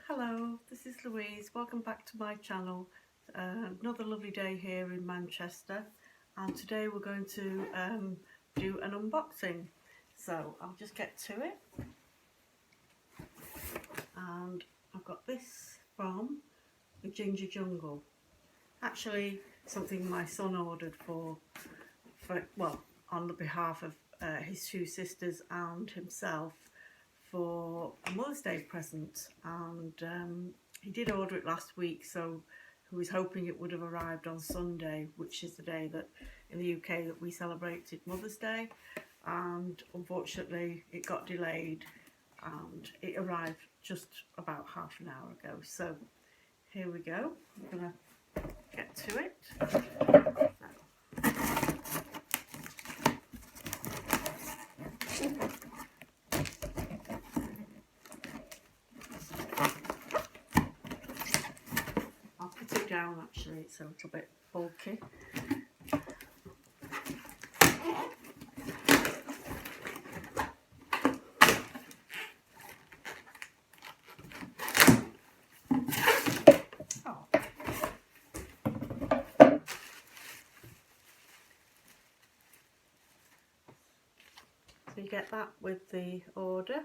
Hello, this is Louise. Welcome back to my channel. Another lovely day here in Manchester, and today we're going to do an unboxing. So I'll just get to it. And I've got this from the Ginger Jungle. Actually, something my son ordered for on the behalf of his two sisters and himself for a Mother's Day present, and he did order it last week, so he was hoping it would have arrived on Sunday, which is the day that in the UK that we celebrated Mother's Day, and unfortunately it got delayed and it arrived just about half an hour ago. So here we go, I'm gonna get to it. I'll put it down, actually, it's a little bit bulky. So you get that with the order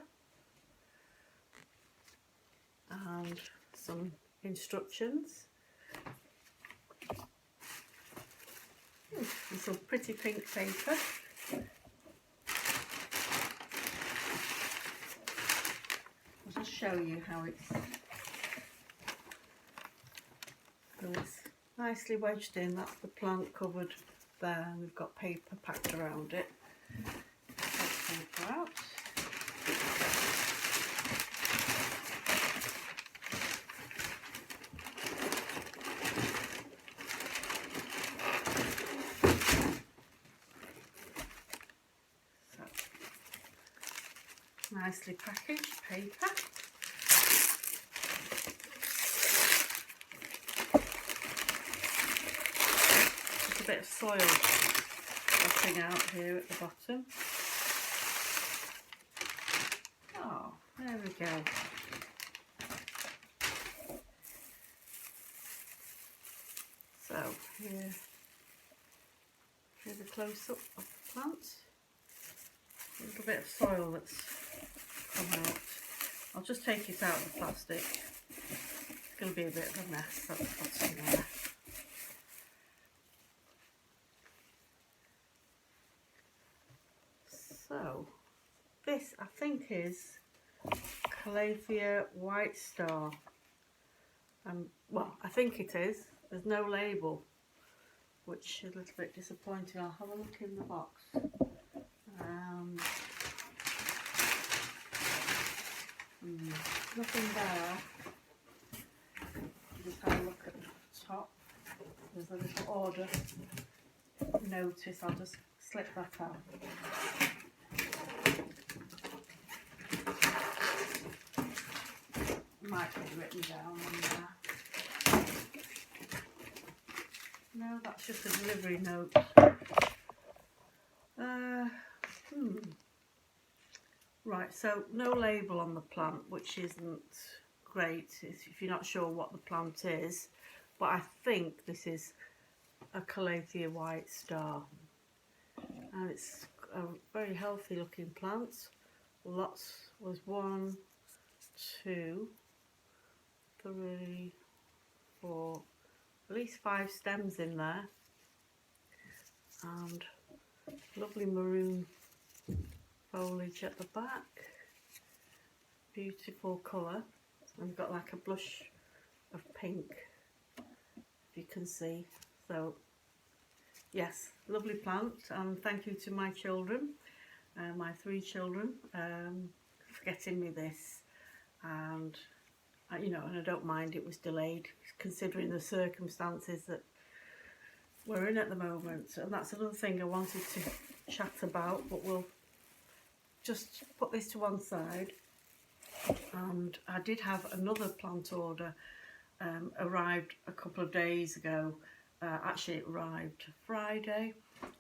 and some instructions. And some pretty pink paper. I'll just show you how it's nicely wedged in. That's the plant covered there, and we've got paper packed around it. Take paper out. Nicely packaged paper. Just a bit of soil dropping out here at the bottom. Oh, there we go. So here's a close-up of the plant. A little bit of soil that's come out. I'll just take it out of the plastic. It's going to be a bit of a mess at the bottom there. So this, I think, is Calathea White Star. Well, I think it is. There's no label, which is a little bit disappointing. I'll have a look in the box. Nothing there. Just have a look at the top. There's a little order notice. I'll just slip that out. Might be written down on there. No, that's just a delivery note. Right, so no label on the plant, which isn't great if you're not sure what the plant is, but I think this is a Calathea White Star, and it's a very healthy looking plant. Was 1, 2, 3, 4, at least 5 stems in there, and lovely maroon foliage at the back. Beautiful colour, and we've got like a blush of pink, if you can see. So yes, lovely plant, and thank you to my children, my 3 children, for getting me this. And you know, and I don't mind it was delayed, considering the circumstances that we're in at the moment. And that's another thing I wanted to chat about, but we'll just put this to one side. And I did have another plant order arrived a couple of days ago. Actually, it arrived Friday,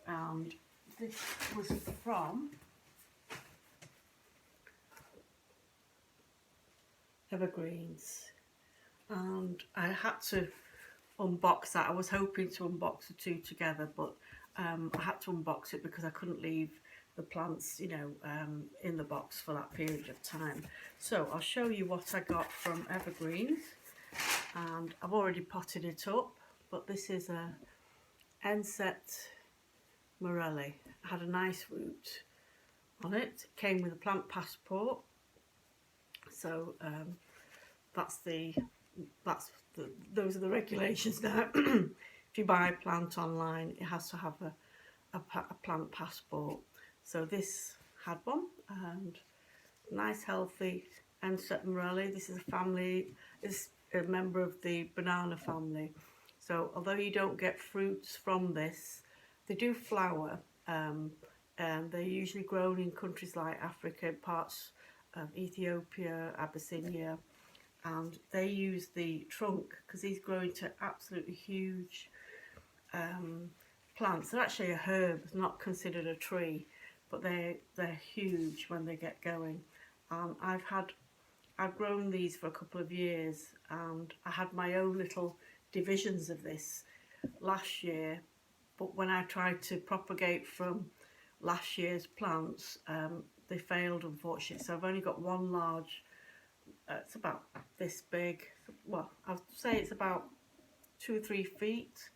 and this was from Evergreens. and I had to unbox that. I was hoping to unbox the two together, but I had to unbox it because I couldn't leave the plants, you know, in the box for that period of time. So I'll show you what I got from Evergreens, and I've already potted it up, but this is a Enset Morelli. It had a nice root on it. It came with a plant passport, so those are the regulations now. If you buy a plant online, it has to have a plant passport. So this had one, and nice healthy Enset Morelli. This is a family, is a member of the banana family. So although you don't get fruits from this, they do flower, and they're usually grown in countries like Africa, parts of Ethiopia, Abyssinia, and they use the trunk because these grow into absolutely huge plants. They're actually a herb, not considered a tree, but they're huge when they get going. I've grown these for a couple of years, and I had my own little divisions of this last year, but when I tried to propagate from last year's plants, they failed, unfortunately. So I've only got one large, it's about this big, well, I'd say it's about 2 or 3 feet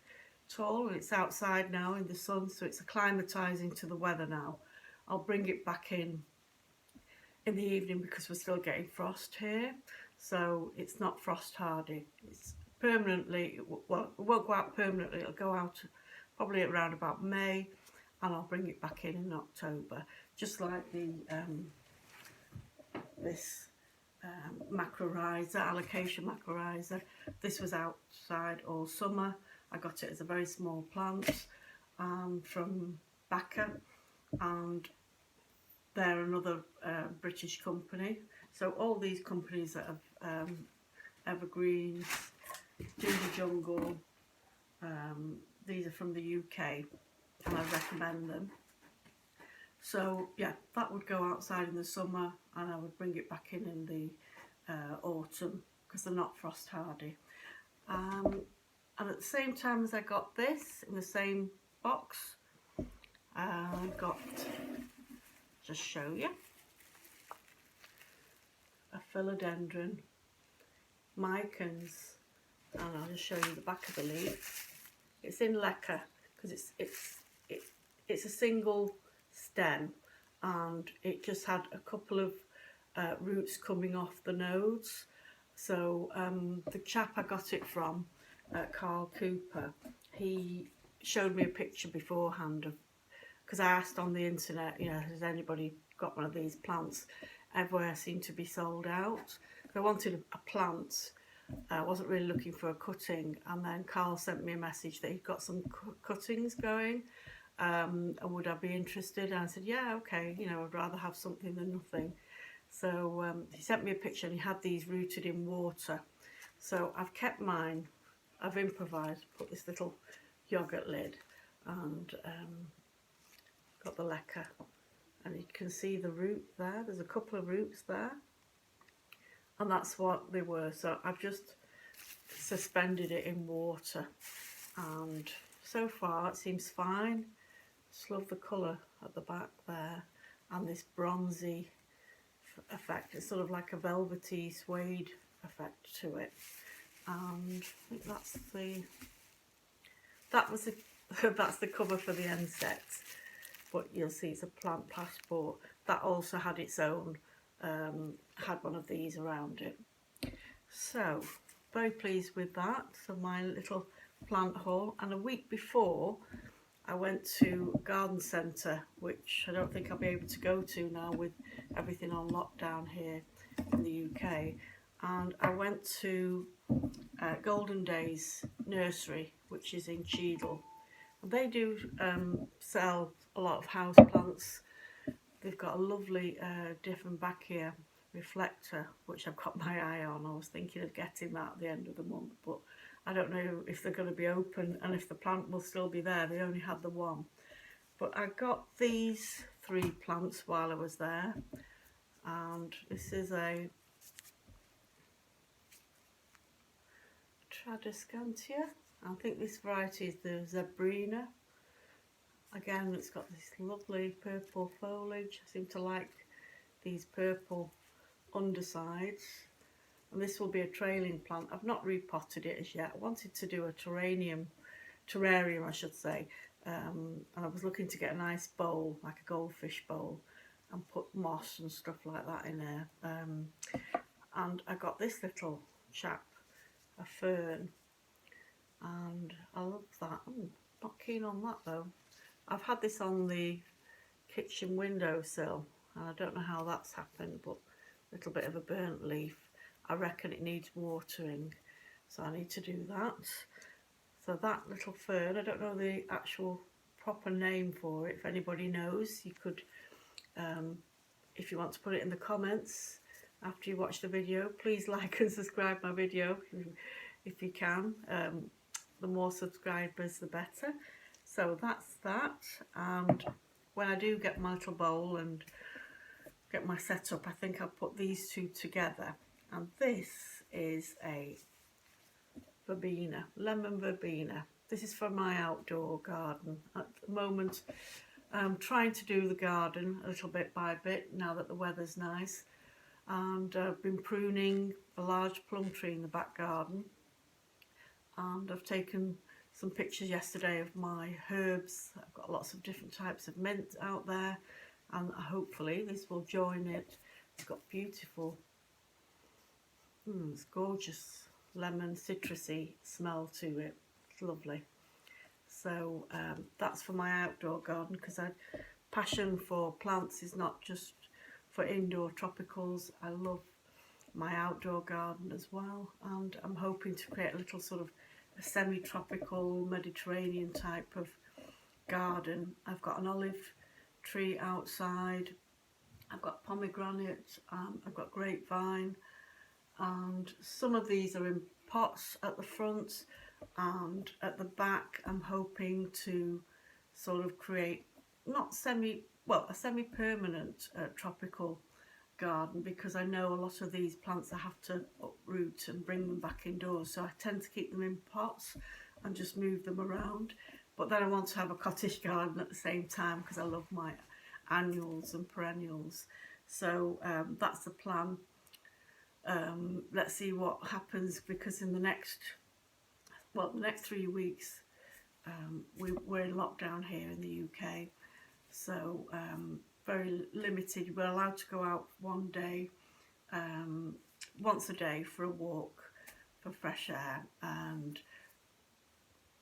tall, and it's outside now in the sun, so it's acclimatizing to the weather now. I'll bring it back in the evening because we're still getting frost here, so it's not frost hardy. It's permanently, well, it won't go out permanently, it'll go out probably around about May, and I'll bring it back in October, just like the this macrorrhiza, alocasia macrorrhiza. This was outside all summer. I got it as a very small plant from Backer, and they're another British company. So all these companies that have Evergreens, Ginger Jungle, these are from the UK, and I recommend them. So yeah, that would go outside in the summer, and I would bring it back in the autumn because they're not frost hardy. And at the same time as I got this in the same box, I got, just show you, a philodendron micans, and I'll just show you the back of the leaf. It's in leca because it's a single stem, and it just had a couple of roots coming off the nodes. So the chap I got it from, Carl Cooper, he showed me a picture beforehand of, because I asked on the internet, you know, has anybody got one of these plants? Everywhere seemed to be sold out. So I wanted a plant. I wasn't really looking for a cutting, and then Carl sent me a message that he'd got some cuttings going, and would I be interested? And I said, yeah, okay, you know, I'd rather have something than nothing. So he sent me a picture, and he had these rooted in water. So I've kept mine. I've improvised, put this little yogurt lid, and got the leca, and you can see the root there. There's a couple of roots there, and that's what they were. So I've just suspended it in water, and so far it seems fine. Just love the colour at the back there, and this bronzy effect. It's sort of like a velvety suede effect to it, and I think that's the cover for the Enset. But you'll see it's a plant passport. That also had its own, had one of these around it. So very pleased with that. So my little plant haul. And a week before, I went to a garden centre, which I don't think I'll be able to go to now with everything on lockdown here in the UK. And I went to Golden Days Nursery, which is in Cheadle. And they do sell a lot of house plants. They've got a lovely Dieffenbachia reflector, which I've got my eye on. I was thinking of getting that at the end of the month, but I don't know if they're going to be open and if the plant will still be there. They only had the one. But I got these 3 plants while I was there, and this is a Tradescantia. I think this variety is the Zebrina. Again, it's got this lovely purple foliage. I seem to like these purple undersides. And this will be a trailing plant. I've not repotted it as yet. I wanted to do a terrarium I should say, and I was looking to get a nice bowl, like a goldfish bowl, and put moss and stuff like that in there. And I got this little chap, a fern, and I love that. Not keen on that though. I've had this on the kitchen windowsill, and I don't know how that's happened, but a little bit of a burnt leaf. I reckon it needs watering, so I need to do that. So that little fern, I don't know the actual proper name for it. If anybody knows, you could, if you want to put it in the comments after you watch the video, please like and subscribe my video if you can. The more subscribers the better. So that's that, and when I do get my little bowl and get my setup, I think I'll put these two together. And this is a verbena, lemon verbena. This is for my outdoor garden. At the moment, I'm trying to do the garden a little bit by bit now that the weather's nice. And I've been pruning a large plum tree in the back garden. And I've taken some pictures yesterday of my herbs. I've got lots of different types of mint out there. And hopefully this will join it. It's got beautiful, it's gorgeous lemon citrusy smell to it. It's lovely. So that's for my outdoor garden, because I passion for plants is not just for indoor tropicals. I love my outdoor garden as well, and I'm hoping to create a little sort of a semi-tropical Mediterranean type of garden. I've got an olive tree outside, I've got pomegranate, I've got grapevine, and some of these are in pots at the front, and at the back I'm hoping to sort of create a semi-permanent tropical garden, because I know a lot of these plants I have to uproot and bring them back indoors, so I tend to keep them in pots and just move them around. But then I want to have a cottage garden at the same time, because I love my annuals and perennials. So that's the plan. Let's see what happens, because in the next 3 weeks we're in lockdown here in the UK, so very limited. We're allowed to go out one day, once a day, for a walk for fresh air, and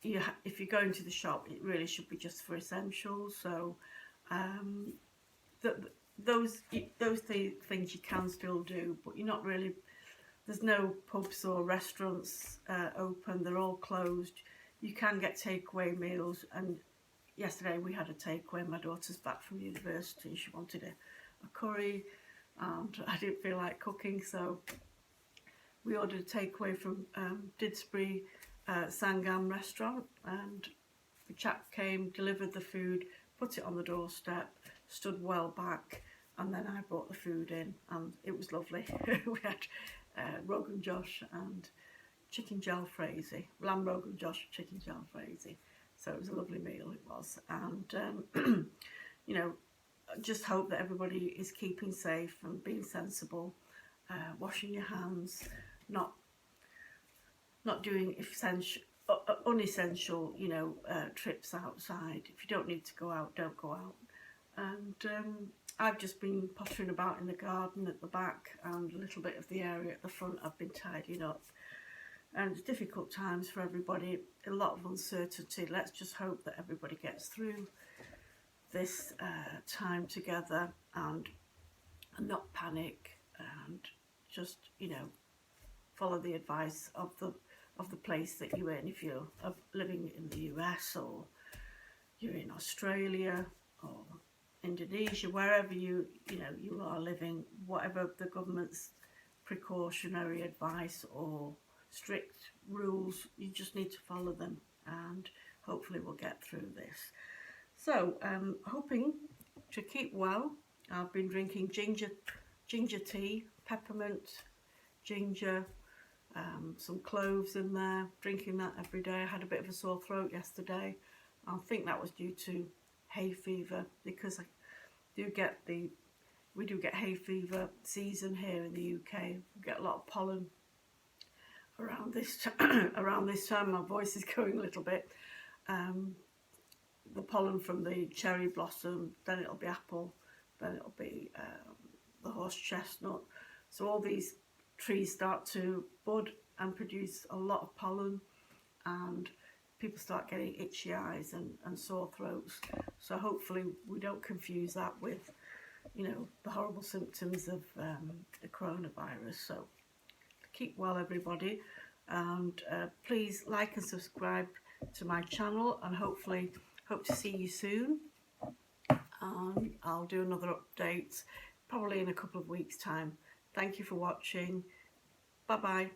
if you're going to the shop, it really should be just for essentials. So those things you can still do, but you're not really, there's no pubs or restaurants open, they're all closed. You can get takeaway meals, and yesterday we had a takeaway. My daughter's back from university, she wanted a curry, and I didn't feel like cooking, so we ordered a takeaway from Didsbury Sangam restaurant, and the chap came, delivered the food, put it on the doorstep, stood well back, and then I brought the food in, and it was lovely. We had Rogan Josh and chicken jalfrezi, lamb Rogan Josh, chicken jalfrezi. So it was a lovely meal, it was. And you know, just hope that everybody is keeping safe and being sensible, washing your hands, not doing unessential, you know, trips outside. If you don't need to go out, don't go out. And I've just been pottering about in the garden at the back, and a little bit of the area at the front I've been tidying up. And it's difficult times for everybody, a lot of uncertainty. Let's just hope that everybody gets through this time together and not panic, and just, you know, follow the advice of the place that you're in. If you're living in the US, or you're in Australia or Indonesia, wherever you are living, whatever the government's precautionary advice or strict rules, you just need to follow them, and hopefully we'll get through this. So hoping to keep well. I've been drinking ginger tea, peppermint, ginger, some cloves in there, drinking that every day. I had a bit of a sore throat yesterday. I think that was due to hay fever, because we do get hay fever season here in the UK. We get a lot of pollen around this around this time. My voice is going a little bit. The pollen from the cherry blossom, then it'll be apple, then it'll be the horse chestnut. So all these trees start to bud and produce a lot of pollen, and people start getting itchy eyes and sore throats. So hopefully we don't confuse that with, you know, the horrible symptoms of the coronavirus. So keep well, everybody, and please like and subscribe to my channel, and hopefully hope to see you soon. I'll do another update probably in a couple of weeks' time. Thank you for watching. Bye bye.